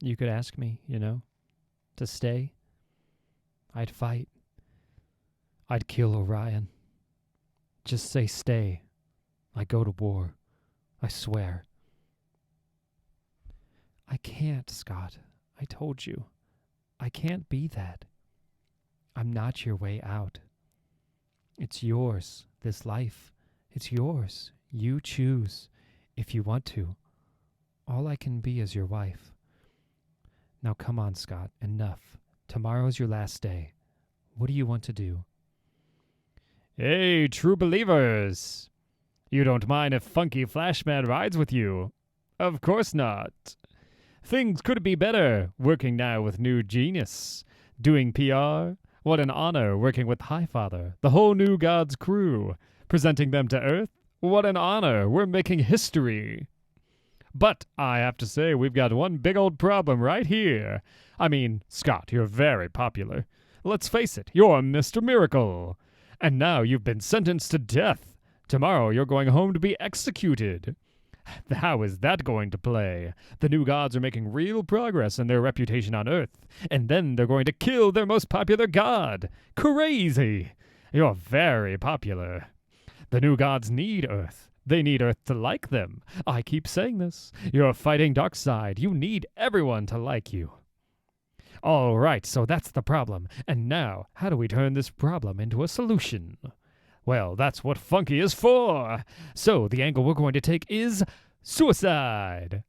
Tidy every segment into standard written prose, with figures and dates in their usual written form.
You could ask me, to stay. I'd fight. I'd kill Orion. Just say stay. I go to war. I swear. I can't, Scott. I told you. I can't be that. I'm not your way out. It's yours, this life. It's yours. You choose, if you want to. All I can be is your wife. Now come on, Scott, enough. Tomorrow's your last day. What do you want to do? Hey, true believers! You don't mind if Funky Flashman rides with you? Of course not. Things could be better, working now with New Genius. Doing PR? What an honor working with Highfather, the whole New Gods crew. Presenting them to Earth? What an honor, we're making history. But I have to say we've got one big old problem right here. I mean, Scott, you're very popular. Let's face it, you're Mr. Miracle. And now you've been sentenced to death. Tomorrow you're going home to be executed. How is that going to play? The New Gods are making real progress in their reputation on Earth, and then they're going to kill their most popular god. Crazy! You're very popular. The New Gods need Earth. They need Earth to like them. I keep saying this. You're fighting Darkseid. You need everyone to like you. All right, so that's the problem. And now, how do we turn this problem into a solution? Well, that's what Funky is for. So the angle we're going to take is suicide.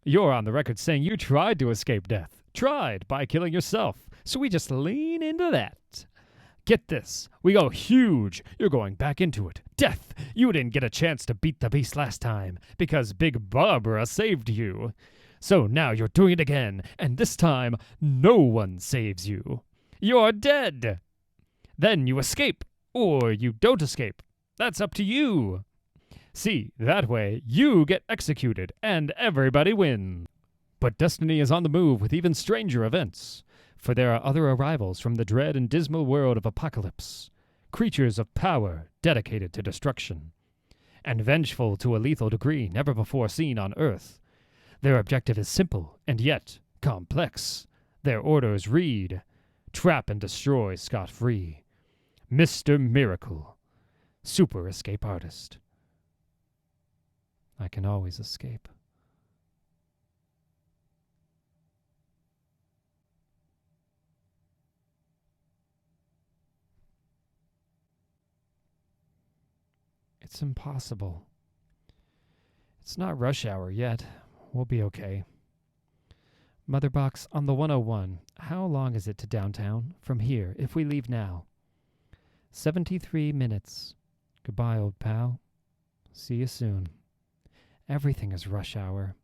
You're on the record saying you tried to escape death. Tried by killing yourself. So we just lean into that. Get this. We go huge. You're going back into it. Death. You didn't get a chance to beat the beast last time because Big Barbara saved you. So now you're doing it again, and this time no one saves you. You're dead. Then you escape, or you don't escape. That's up to you. See, that way you get executed, and everybody wins. But destiny is on the move with even stranger events, for there are other arrivals from the dread and dismal world of Apokolips, creatures of power dedicated to destruction, and vengeful to a lethal degree never before seen on Earth. Their objective is simple, and yet complex. Their orders read, trap and destroy scot-free. Mr. Miracle, super escape artist. I can always escape. It's impossible. It's not rush hour yet. We'll be okay. Motherbox, on the 101, how long is it to downtown from here if we leave now? 73 minutes. Goodbye, old pal. See you soon. Everything is rush hour.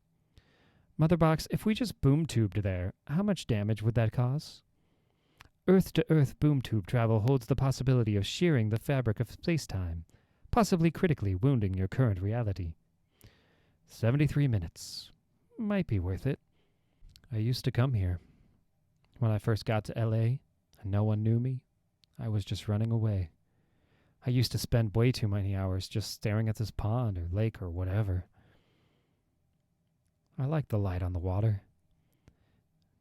Motherbox, if we just boom tubed there, how much damage would that cause? Earth-to-Earth boom tube travel holds the possibility of shearing the fabric of space-time, possibly critically wounding your current reality. 73 minutes. Might be worth it. I used to come here. When I first got to LA and no one knew me, I was just running away. I used to spend way too many hours just staring at this pond or lake or whatever. I like the light on the water.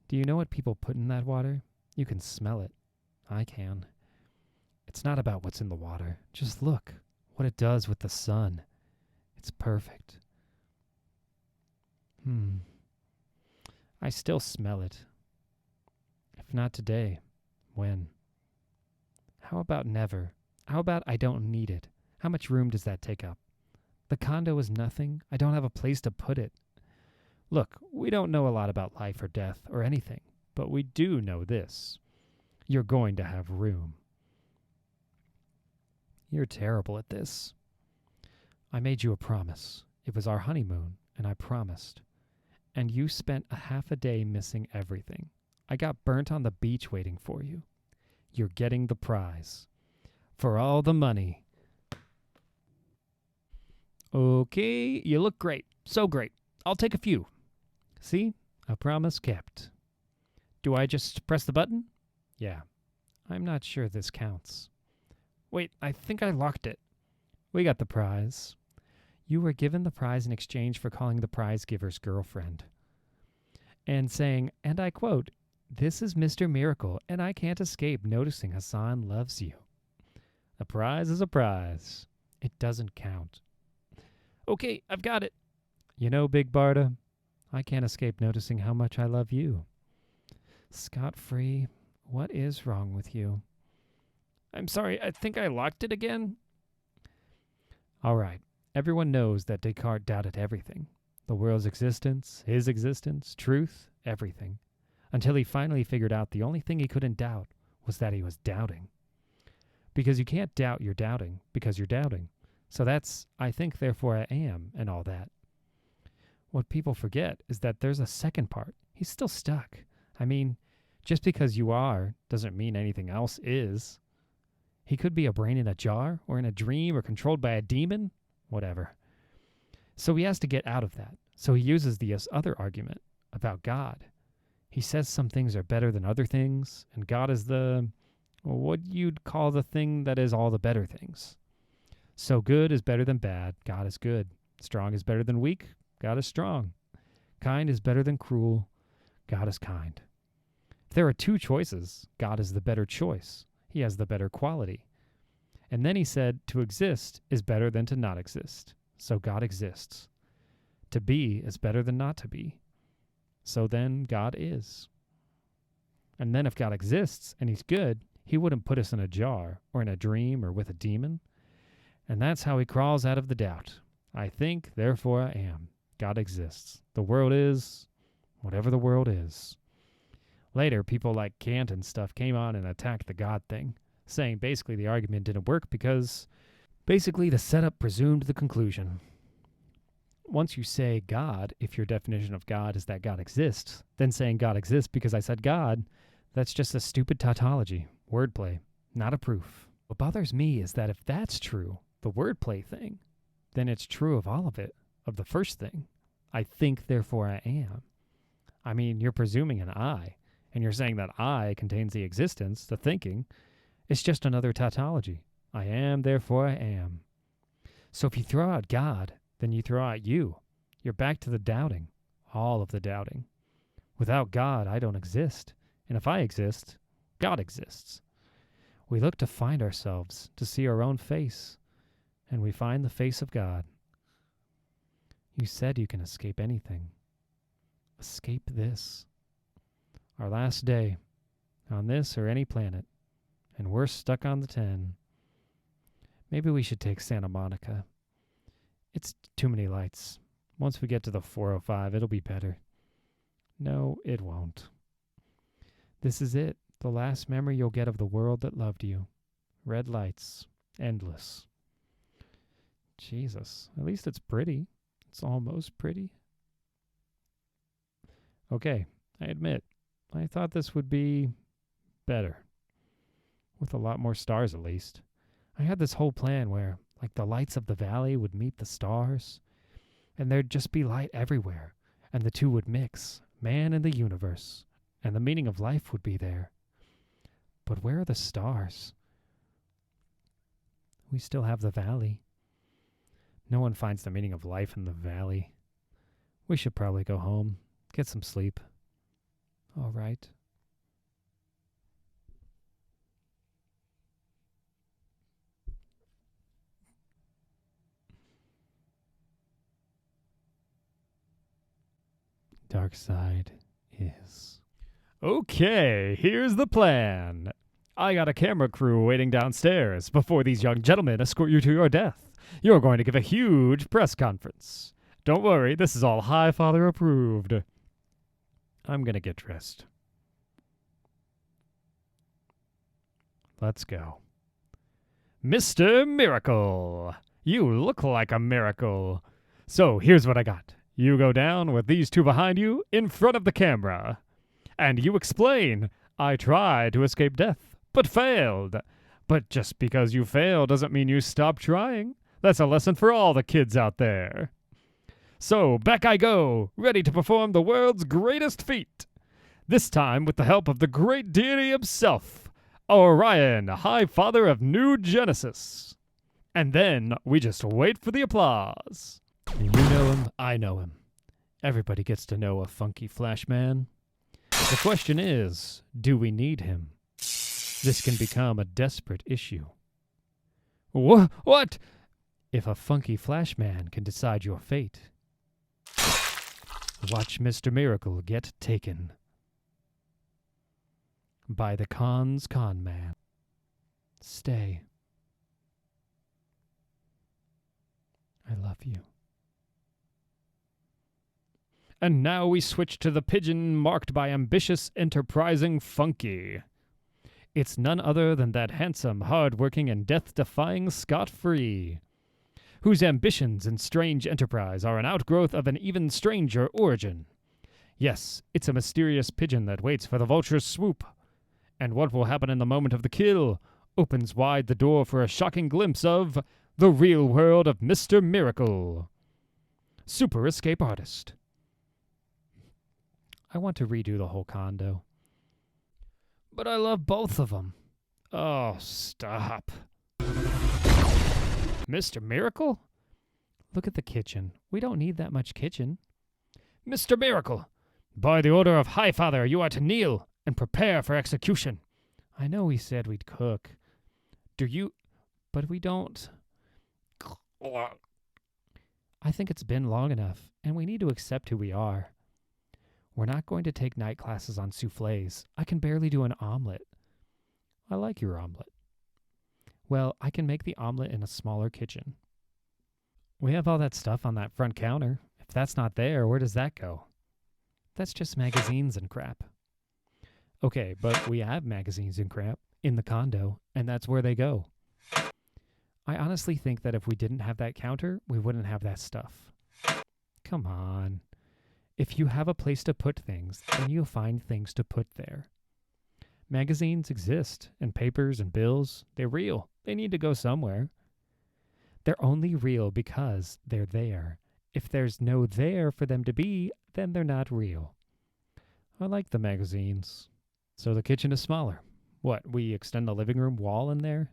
Do you know what people put in that water? You can smell it. I can. It's not about what's in the water. Just look what it does with the sun. It's perfect. I still smell it. If not today, when? How about never? How about I don't need it? How much room does that take up? The condo is nothing. I don't have a place to put it. Look, we don't know a lot about life or death or anything, but we do know this. You're going to have room. You're terrible at this. I made you a promise. It was our honeymoon, and I promised. And you spent a half a day missing everything. I got burnt on the beach waiting for you. You're getting the prize. For all the money. Okay, you look great. So great. I'll take a few. See? A promise kept. Do I just press the button? Yeah. I'm not sure this counts. Wait, I think I locked it. We got the prize. You were given the prize in exchange for calling the prize giver's girlfriend. and saying, and I quote, "This is Mr. Miracle, and I can't escape noticing Hassan loves you." A prize is a prize. It doesn't count. Okay, I've got it. You know, Big Barda, I can't escape noticing how much I love you. Scot-free, what is wrong with you? I'm sorry, I think I locked it again. All right, everyone knows that Descartes doubted everything. The world's existence, his existence, truth, everything. Until he finally figured out the only thing he couldn't doubt was that he was doubting. Because you can't doubt you're doubting because you're doubting. So that's, I think, therefore I am, and all that. What people forget is that there's a second part. He's still stuck. I mean, just because you are doesn't mean anything else is. He could be a brain in a jar, or in a dream, or controlled by a demon, whatever. So he has to get out of that. So he uses the other argument about God. He says some things are better than other things, and God is what you'd call the thing that is all the better things. So good is better than bad, God is good. Strong is better than weak, God is strong. Kind is better than cruel, God is kind. If there are two choices, God is the better choice. He has the better quality. And then he said to exist is better than to not exist. So God exists. To be is better than not to be. So then God is. And then if God exists and he's good, he wouldn't put us in a jar or in a dream or with a demon. And that's how he crawls out of the doubt. I think, therefore I am. God exists. The world is whatever the world is. Later, people like Kant and stuff came on and attacked the God thing, saying basically the argument didn't work because basically the setup presumed the conclusion. Once you say God, if your definition of God is that God exists, then saying God exists because I said God, that's just a stupid tautology, wordplay, not a proof. What bothers me is that if that's true, the wordplay thing, then it's true of all of it, of the first thing. I think, therefore I am. I mean, you're presuming an I, and you're saying that I contains the existence, the thinking. It's just another tautology. I am, therefore I am. So if you throw out God, then you throw out you. You're back to the doubting, all of the doubting. Without God, I don't exist. And if I exist, God exists. We look to find ourselves, to see our own face, and we find the face of God. You said you can escape anything. Escape this. Our last day, on this or any planet, and we're stuck on the 10. Maybe we should take Santa Monica. It's too many lights. Once we get to the 405, it'll be better. No, it won't. This is it, the last memory you'll get of the world that loved you. Red lights, endless. Jesus, at least it's pretty. It's almost pretty. Okay, I admit, I thought this would be better. With a lot more stars, at least. I had this whole plan where, like, the lights of the valley would meet the stars, and there'd just be light everywhere, and the two would mix, man and the universe, and the meaning of life would be there. But where are the stars? We still have the valley. No one finds the meaning of life in the valley. We should probably go home, get some sleep. All right. Dark side is. Okay, here's the plan. I got a camera crew waiting downstairs before these young gentlemen escort you to your death. You're going to give a huge press conference. Don't worry, this is all Highfather approved. I'm going to get dressed. Let's go. Mr. Miracle, you look like a miracle. So here's what I got. You go down with these two behind you in front of the camera. And you explain, I tried to escape death, but failed. But just because you fail doesn't mean you stop trying. That's a lesson for all the kids out there. So back I go, ready to perform the world's greatest feat. This time with the help of the great deity himself, Orion, High Father of New Genesis. And then we just wait for the applause. You know him, I know him. Everybody gets to know a funky Flashman. The question is, do we need him? This can become a desperate issue. What? If a funky Flashman can decide your fate, watch Mr. Miracle get taken by the con man. Stay. I love you. And now we switch to the pigeon marked by ambitious, enterprising Funky. It's none other than that handsome, hard-working, and death-defying Scott-Free, whose ambitions and strange enterprise are an outgrowth of an even stranger origin. Yes, it's a mysterious pigeon that waits for the vulture's swoop. And what will happen in the moment of the kill opens wide the door for a shocking glimpse of the real world of Mr. Miracle. Super Escape Artist. I want to redo the whole condo. But I love both of them. Oh, stop. Mr. Miracle? Look at the kitchen. We don't need that much kitchen. Mr. Miracle, by the order of Highfather, you are to kneel and prepare for execution. I know we said we'd cook. Do you? But we don't. I think it's been long enough, and we need to accept who we are. We're not going to take night classes on soufflés. I can barely do an omelet. I like your omelet. Well, I can make the omelet in a smaller kitchen. We have all that stuff on that front counter. If that's not there, where does that go? That's just magazines and crap. Okay, but we have magazines and crap in the condo, and that's where they go. I honestly think that if we didn't have that counter, we wouldn't have that stuff. Come on. If you have a place to put things, then you'll find things to put there. Magazines exist, and papers and bills, they're real. They need to go somewhere. They're only real because they're there. If there's no there for them to be, then they're not real. I like the magazines. So the kitchen is smaller. What, we extend the living room wall in there?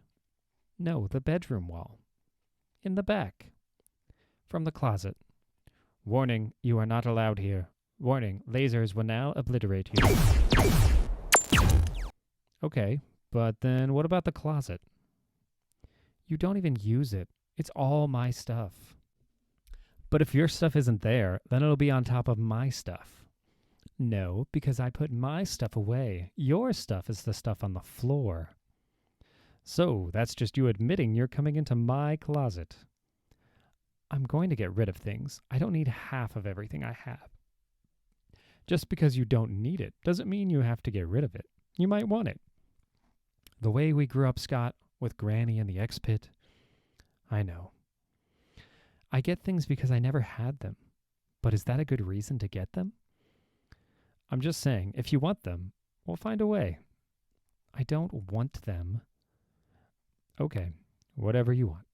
No, the bedroom wall. In the back. From the closet. Warning, you are not allowed here. Warning, lasers will now obliterate you. Okay, but then what about the closet? You don't even use it. It's all my stuff. But if your stuff isn't there, then it'll be on top of my stuff. No, because I put my stuff away. Your stuff is the stuff on the floor. So, that's just you admitting you're coming into my closet. I'm going to get rid of things. I don't need half of everything I have. Just because you don't need it doesn't mean you have to get rid of it. You might want it. The way we grew up, Scott, with Granny and the X-Pit, I know. I get things because I never had them. But is that a good reason to get them? I'm just saying, if you want them, we'll find a way. I don't want them. Okay, whatever you want.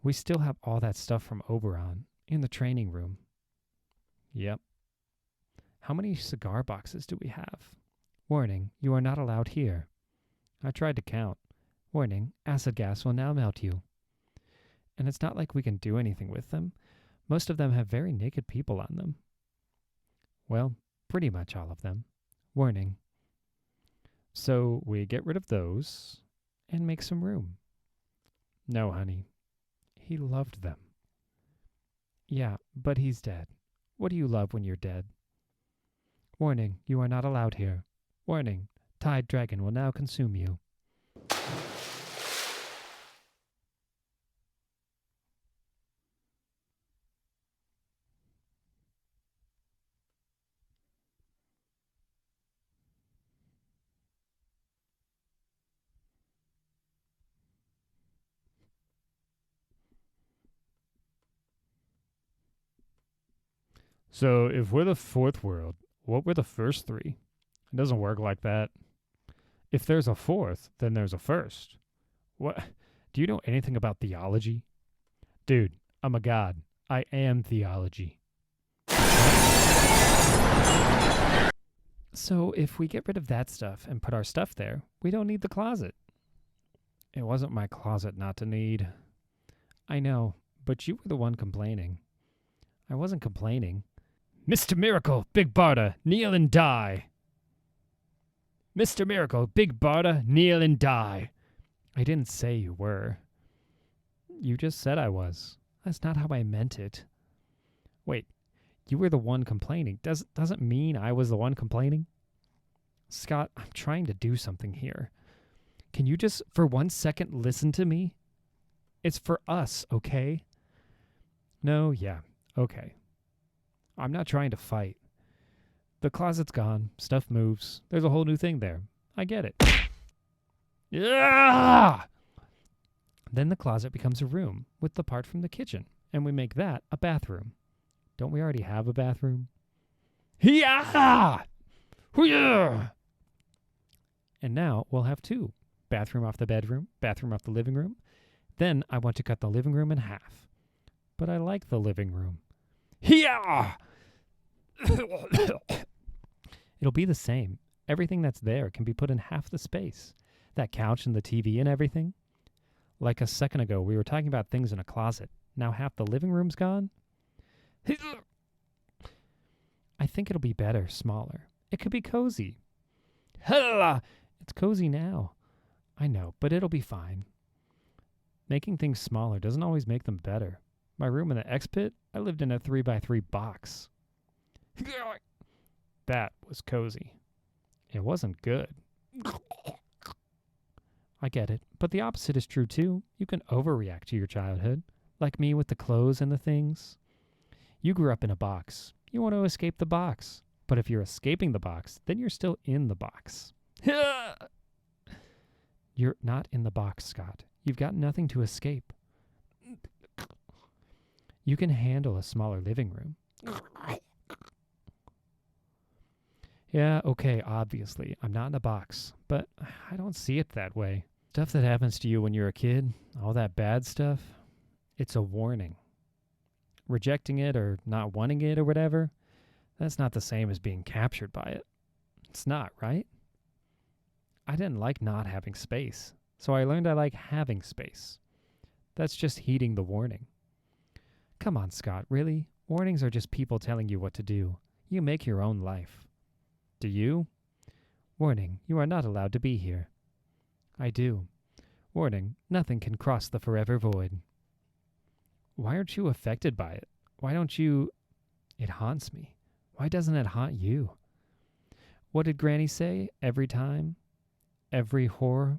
We still have all that stuff from Oberon in the training room. Yep. How many cigar boxes do we have? Warning, you are not allowed here. I tried to count. Warning, acid gas will now melt you. And it's not like we can do anything with them. Most of them have very naked people on them. Well, pretty much all of them. Warning. So we get rid of those and make some room. No, honey. He loved them. Yeah, but he's dead. What do you love when you're dead? Warning, you are not allowed here. Warning, Tide Dragon will now consume you. So, if we're the fourth world, what were the first three? It doesn't work like that. If there's a fourth, then there's a first. What? Do you know anything about theology? Dude, I'm a god. I am theology. So, if we get rid of that stuff and put our stuff there, we don't need the closet. It wasn't my closet not to need. I know, but you were the one complaining. I wasn't complaining. Mr. Miracle, Big Barda, kneel and die. Mr. Miracle, Big Barda, kneel and die. I didn't say you were. You just said I was. That's not how I meant it. Wait, you were the one complaining. Doesn't mean I was the one complaining? Scott, I'm trying to do something here. Can you just, for 1 second, listen to me? It's for us, okay? No, yeah, okay. I'm not trying to fight. The closet's gone. Stuff moves. There's a whole new thing there. I get it. Yeah! Then the closet becomes a room with the part from the kitchen, and we make that a bathroom. Don't we already have a bathroom? Yeah! Yeah! And now we'll have two. Bathroom off the bedroom, bathroom off the living room. Then I want to cut the living room in half. But I like the living room. Yeah! It'll be the same. Everything that's there can be put in half the space. That couch and the TV and everything. Like a second ago, we were talking about things in a closet. Now half the living room's gone. I think it'll be better, smaller. It could be cozy. It's cozy now. I know, but it'll be fine. Making things smaller doesn't always make them better. My room in the X-Pit, I lived in a 3x3 box. That was cozy. It wasn't good. I get it, but the opposite is true too. You can overreact to your childhood, like me with the clothes and the things. You grew up in a box. You want to escape the box. But if you're escaping the box, then you're still in the box. You're not in the box, Scott. You've got nothing to escape. You can handle a smaller living room. Yeah, okay, obviously, I'm not in a box, but I don't see it that way. Stuff that happens to you when you're a kid, all that bad stuff, it's a warning. Rejecting it or not wanting it or whatever, that's not the same as being captured by it. It's not, right? I didn't like not having space, so I learned I like having space. That's just heeding the warning. Come on, Scott, really? Warnings are just people telling you what to do. You make your own life. Do you? Warning, you are not allowed to be here. I do. Warning, nothing can cross the forever void. Why aren't you affected by it? Why don't you... It haunts me. Why doesn't it haunt you? What did Granny say every time? Every horror?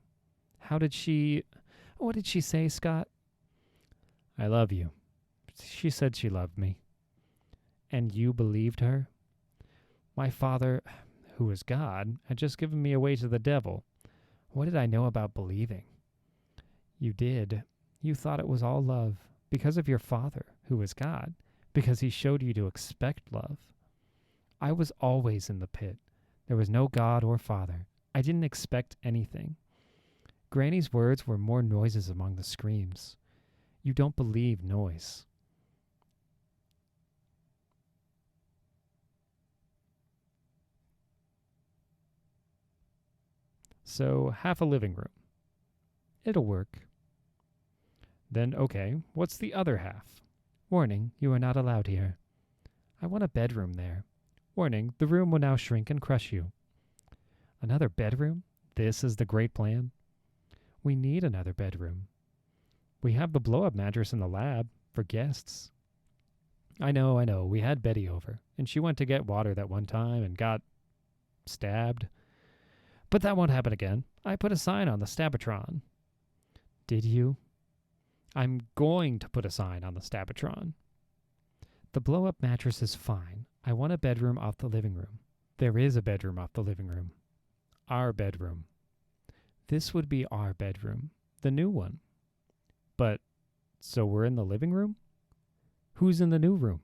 What did she say, Scott? I love you. She said she loved me. And you believed her? My father, who is God, had just given me away to the devil. What did I know about believing? You did. You thought it was all love, because of your father, who is God, because he showed you to expect love. I was always in the pit. There was no God or father. I didn't expect anything. Granny's words were more noises among the screams. You don't believe noise. So, half a living room. It'll work. Then, okay, what's the other half? Warning, you are not allowed here. I want a bedroom there. Warning, the room will now shrink and crush you. Another bedroom? This is the great plan? We need another bedroom. We have the blow-up mattress in the lab for guests. I know. We had Betty over, and she went to get water that one time and got stabbed. But that won't happen again. I put a sign on the Stabatron. Did you? I'm going to put a sign on the Stabatron. The blow-up mattress is fine. I want a bedroom off the living room. There is a bedroom off the living room. Our bedroom. This would be our bedroom. The new one. But, so we're in the living room? Who's in the new room?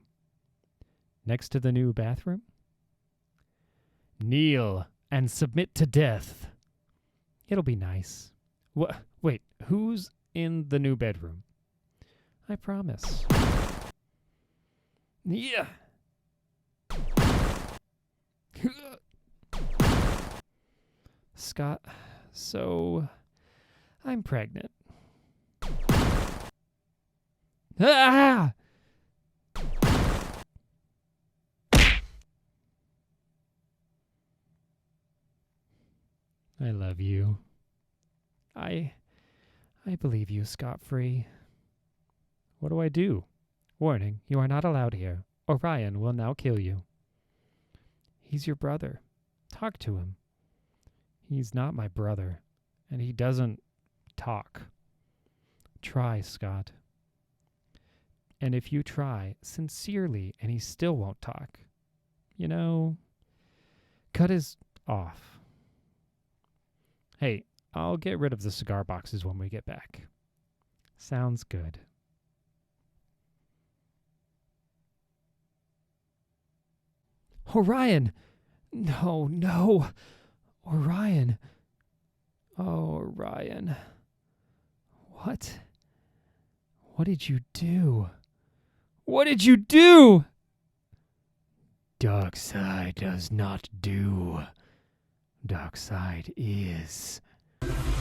Next to the new bathroom? Kneel and submit to death. It'll be nice. Wait, who's in the new bedroom? I promise. Yeah. Scott, so I'm pregnant. I love you. I believe you scot-free. What do I do? Warning, you are not allowed here. Orion will now kill you. He's your brother. Talk to him. He's not my brother, and he doesn't talk. Try, Scott. And if you try sincerely and he still won't talk, cut his off. Hey, I'll get rid of the cigar boxes when we get back. Sounds good. Orion! No. Orion. Oh, Orion. What? What did you do? What did you do? Dark side does not do. Dark side is.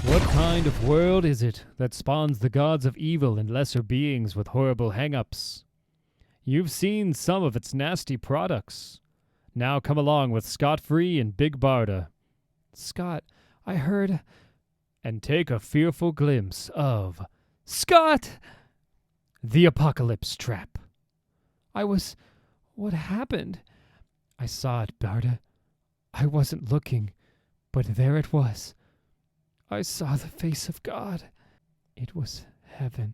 What kind of world is it that spawns the gods of evil and lesser beings with horrible hang-ups? You've seen some of its nasty products. Now come along with Scot-Free and Big Barda. Scott, I heard... And take a fearful glimpse of... Scott! The Apokolips trap. What happened? I saw it, Barda. I wasn't looking, but there it was. I saw the face of God. It was heaven.